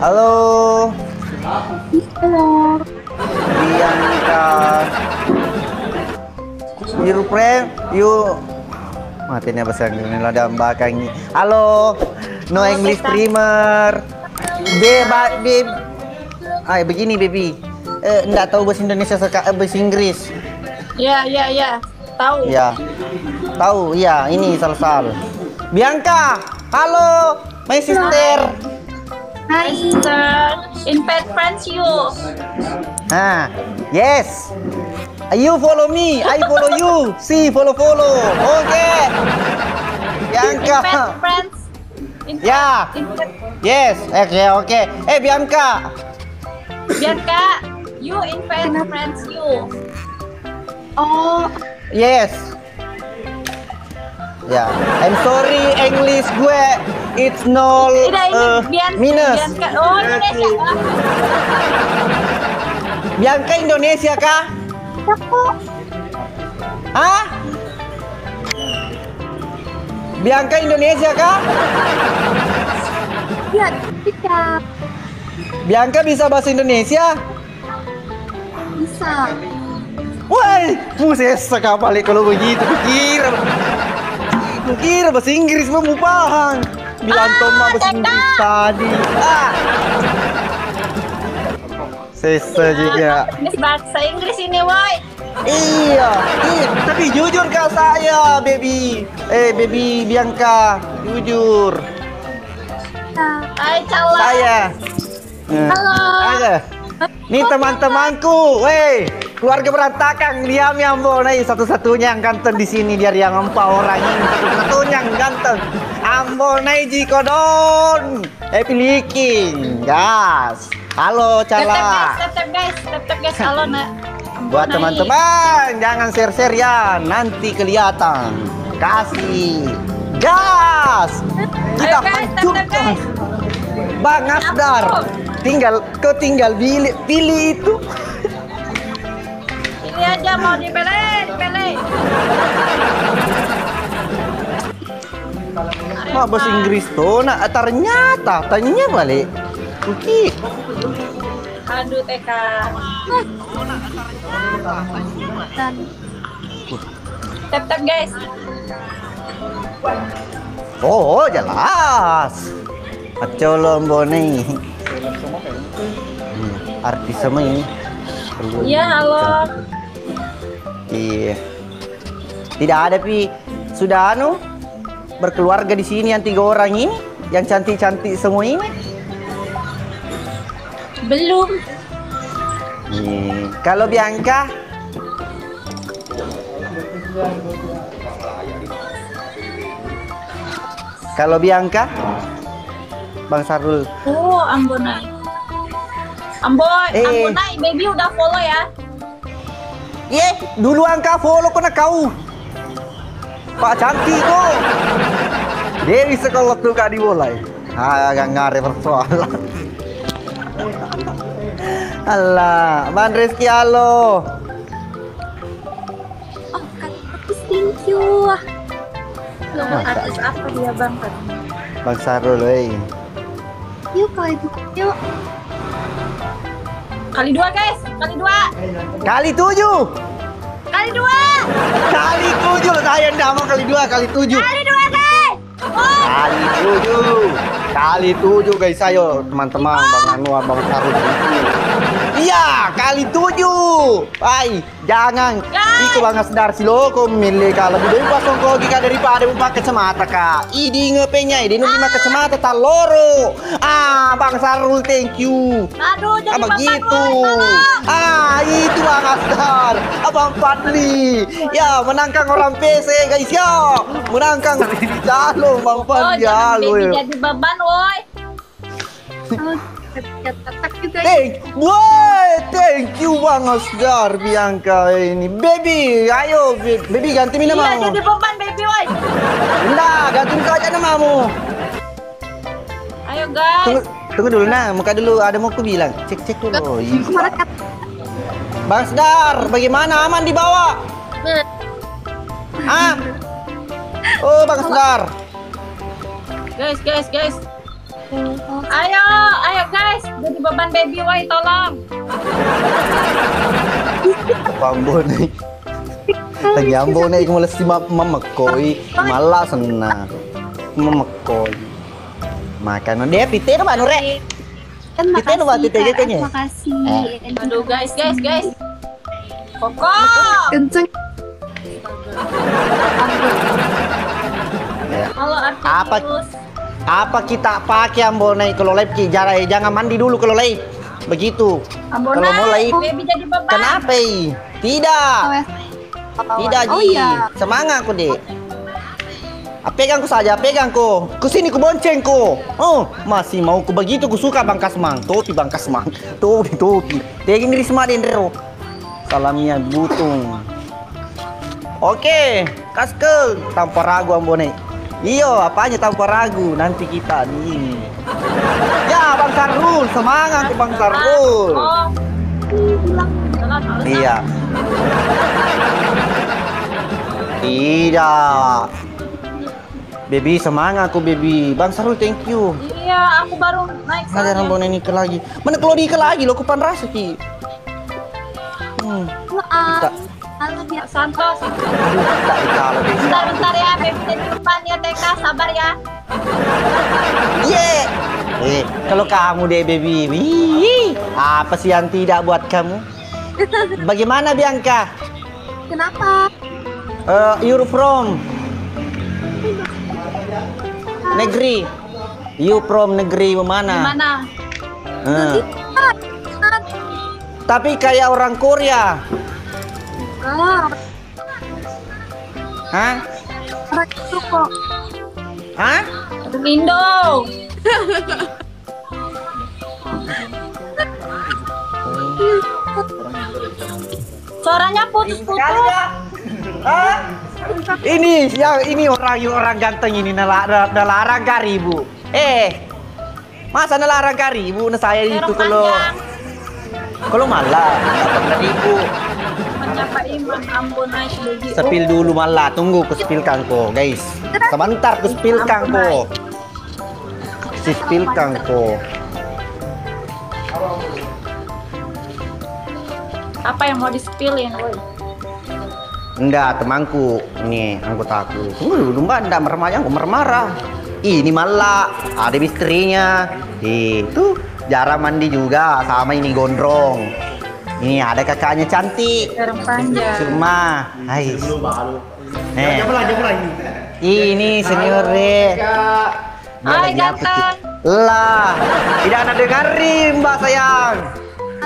Halo, Halo. Bianca. Your friend, you matinya bahasa Inggris ada belakang. Halo, no English streamer. Begini baby. Enggak tahu bahasa Indonesia bahasa Inggris. Ya. Tahu. Ya. Tahu, ya, ini Sal. Bianca, halo, my sister. Hi, sister. Invite friends you. Yes. You follow me, I follow you. See, follow. Okay. Bianca. Invite friends. Ya. Yes. Okay. Bianca. Bianca, you invite friends you. Oh. Yes. Ya. I'm sorry, English gue it's no minus. Bianca. Oh, Indonesia. Bianca Indonesia kah? Hah? Bianca Indonesia kah? Ya, bisa. Bianca bisa bahasa Indonesia? Bisa. Woi, buset sekali kalau begitu kukira bahasa Inggris mau paham. Bilang Toma bahasa Inggris tadi. Sesa juga. Bahasa Inggris ini, woi. Iya, tapi jujur kak saya, baby. Baby Bianca, jujur. Hai, Cala. Saya. Halo. Nih teman-temanku, keluarga berantakan diam ya Ambo, nih satu-satunya yang ganteng di sini dia yang 4 orang ini satu-satunya yang ganteng. Ambo nih Jikodon, piliking, gas. Halo Cala. Tetap guys, halo nak. Buat teman-teman jangan share-share ya, nanti kelihatan. Kasih gas. Kita hancurkan. Bang Asdar, kau tinggal pilih itu. Pilih aja mau dipilih. Bahasa Inggris tuh, ternyata tanya balik. Kuki. Aduh TK. Tap guys. Oh jelas. Acolom nih. Artis sama ini. Iya halo. Iya. Tidak ada sudah berkeluarga di sini yang 3 orang ini, yang cantik-cantik semua ini. Belum. Kalau Bianca? Kalau Bianca? Bang Sarul. Oh, Ambonai, baby udah follow ya? Dulu angka follow kena kau. Pak cantik kok. Dewi sekolah tuh kak dimulai. Agak ngare persoalan. Allah, Bang Rizky halo. Oh, thank you. Artis apa dia bang? Bang Sarul, Yuk yuk. Kali 2 guys, kali 2. Kali 7. Kali 2. Kali 7 saya enggak mau kali 2, kali 7. Kali 2 guys. Kali 7. Kali 7 guys, ayo teman-teman, Bang Anwar, Bang Sarul. Iya, kali 7. Jangan. Iku Bang Asdar siloko milih kalau lebih pasang logika daripada pakai kacamata kak. Idi ngepenya, ini lima kacamata taloro. Bang Sarul thank you. Aduh, jadi begitu. Itu Bang Asdar. Abang Fadli. Ya, menangkan orang PC guys ya. Menangkan di Jalo Bang Fadli. Jadi beban woi. Thank you Bang Asdar Bianca ini. Baby, ayo baby ganti nama. Iya, jadi beban baby woi. Nah, ganti aja namamu. Ayo guys. Tunggu dulu muka dulu ada mau aku bilang. Cek dulu. Bang Asdar, bagaimana aman di bawah? Ah. Oh, Bang Asdar. Guys. Ayo, ayo guys, jadi beban baby, woi tolong. Pambone. Lagi ambone ko malas si mamakkoy. Malas na. Mamakkoy. Makan no. Dia pite no ba no re? Kan Kita nu makasih, batu tege Kak. kayaknya. Makasih. Aduh guys. Koko. Kenceng. Ya. Halo artis. Apa kita pakai ambone kalau live Ki? Jangan mandi dulu kalau live. Begitu. Ambon Kalau mau live. baby jadi beban. Kenapa? Tidak. Tidak, Oh Ji. iya. Semangat ku, Dek. Pegang ku saja, pegang ku. Kesini ku bonceng ku. Oh, masih mau ku begitu ku suka Bangkas Mang. Topi Bangkas Mang. Topi. Tegin diri semua dendro. Salamnya butung. Oke, kaske tanpa ragu ambone. Iyo, apanya tanpa ragu? Nanti kita nih. Ya, Bang Sarul, semangat Bang Sarul. Oh. Iya. Tidak. Baby semangat aku baby. Bang Sarul thank you. Iya, aku baru naik Ngajar soalnya. ambon ini ke lagi. Mana kalau di ke lagi lo kupan rasa ki. Kita Halo, biar Santos. aduh kita kalah deh. Bentar ya, baby jadi depan ya TK, sabar ya. Ye. Kalau kamu deh baby. Wih, apa sih yang tidak buat kamu? Bagaimana Bianca? kenapa? You're from negeri. You from negeri mana? Gimana? Tapi kayak orang Korea. Ah, Hah? orang itu kok. Hah? Indo. Suaranya putus-putus. Ini orang ganteng ini nalarang kari ibu. Masa nalarang kari ibu? Nah saya itu kalau malah dapat ibu. Menyapa iman Ambon naik baby. Sepil dulu malah, tunggu ku spilkan ko guys. Sebentar ku spilkan ko. Spilkan ko. Apa yang mau di-spillin, woi? Enggak, temanku. Ini anggotaku. Tunggu dulu mbak, enggak marah-marah. Ini malah ada istrinya. Itu jarang mandi juga, sama ini gondrong. Ini ada kakaknya cantik. Jarang panjang. Surma. Hai. Ini senior deh. Hai ganteng. Lah, tidak ada dengarin mbak sayang.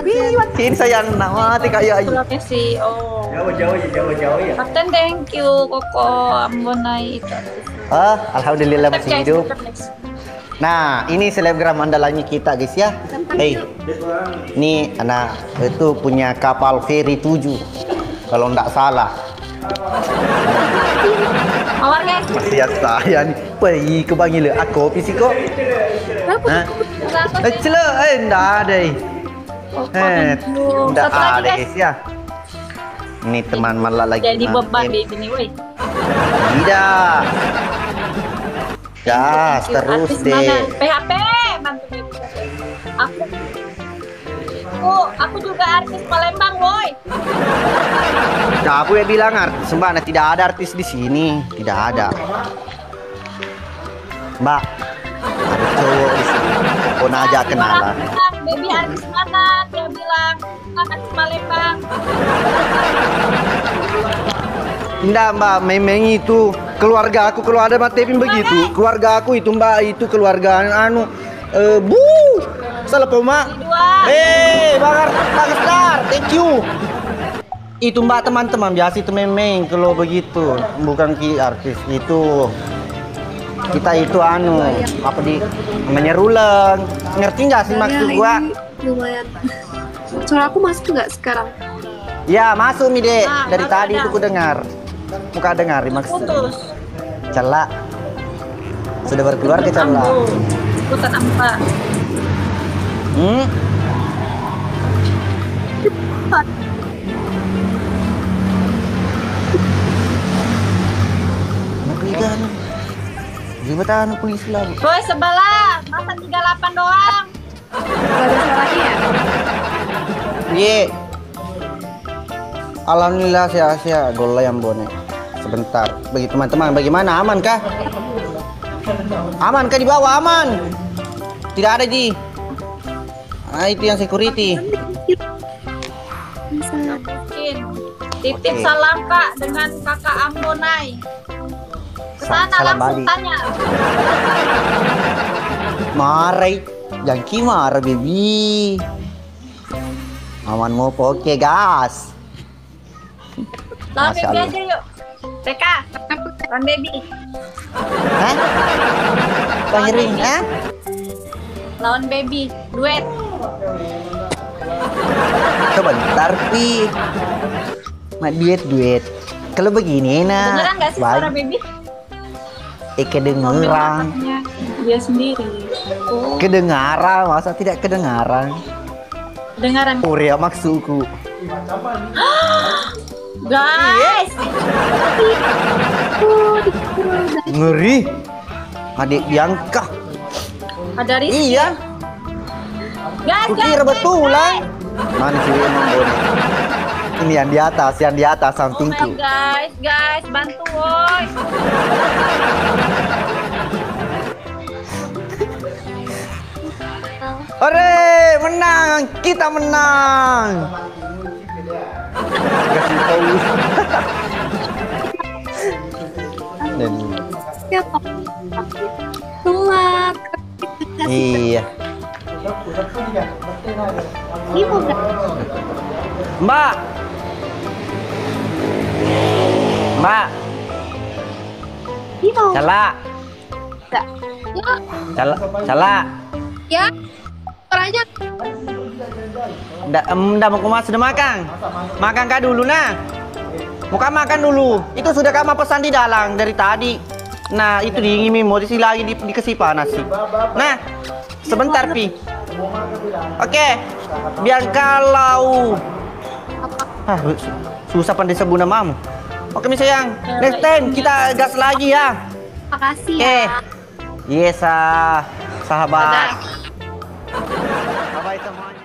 Watin sayang nama kayak Sulapnya sih, oh. Jauh ya. Kapten thank you, Koko Ambon naik itu. Alhamdulillah masih Guys, hidup. next. Nah, ini selebgram andalannya kita guys ya. Hey, ini anak itu punya kapal feri 7 kalau nggak salah. Mawar guys. Masih ya saya nih. Pergi ke Bangil, aku kopi sih kok. Hah? Cela, nggak ada. Nggak Satu lagi ada guys. guys ya. Ini teman malah lagi. Jadi beban main. di sini, woi. Tidak. Gas terus Artis mana? deh. PHP, mantu baby. Aku juga artis Palembang, woi. Nah, aku ya bilang artis Mbak, nah, tidak ada artis di sini, tidak ada. Mbak, ada cowok di sini. Kau aja kenalan. Baby artis mana? Dia bilang artis Palembang. Tidak Mbak, memang itu keluarga aku kalau ada matepin begitu. Keluarga aku itu Mbak, itu keluarga bu. Salah Mak. Bang Star, thank you. Itu Mbak teman-teman biasa itu memang kalau begitu, bukan artis itu. Kita itu apa di menyeruleng. Ngerti nggak sih maksud gua? Lumayan. Suara aku masuk nggak sekarang? Ya masuk mi dek. Ah, Dari nggak tadi ada. itu ku dengar. Muka dengar maksud. Putus. Celak. Sudah berkeluarga celak. Putus apa? Jembatan polisi lah. Woi sebelah, masa 38 doang? Gak ada salahnya ya? Ye. Alhamdulillah sia-sia gol yang bonek. Sebentar. Bagi teman-teman, bagaimana? Aman kah? Aman kah di bawah? Aman. Tidak ada Ji. Nah, itu yang security. Bisa. Mungkin. Titip Oke. salam Kak dengan kakak Ambonai. Kesana Salam langsung balik. tanya. Marai. Jangki marah baby. Aman mau oke gas. Lawan Masya baby Allah. aja yuk. TK, lawan baby. Hah? Pangiring, hah? Lawan baby, duet. Sebentar pi. Mak duet. Kalau begini nah. Beneran gak sih suara baby? Kedengeran. Katanya dia sendiri. Oh, Kedengaran, masa tidak kedengaran? dengaran. Korea maksudku. Guys, Ngeri. Adik Bianca. ada Rizky. Iya, Guys, kukira betulan. Mana sih emang bonek? Ini yang di atas Oh my sampingku. guys, bantu woi. Hore, menang, kita menang. Kasih tahu. Dan Siapa? Telat. iya, Ini mau gak? Mbak. Mbak, Ini mau cala, gak? Ya, cala. ya. Suaranya Ndak mau kumas sudah makan. Makan kah dulu nah. Muka makan dulu. Itu sudah kamu pesan di dalam dari tadi. Nah, itu diingin mau disi lagi dikasih panas sih. Nah, sebentar pi. Oke. Biar kalau susah pandai sebut namamu. Oke mi sayang. Next time kita gas lagi ya. makasih Oke. ya. Yes, sahabat. Bye-bye semuanya.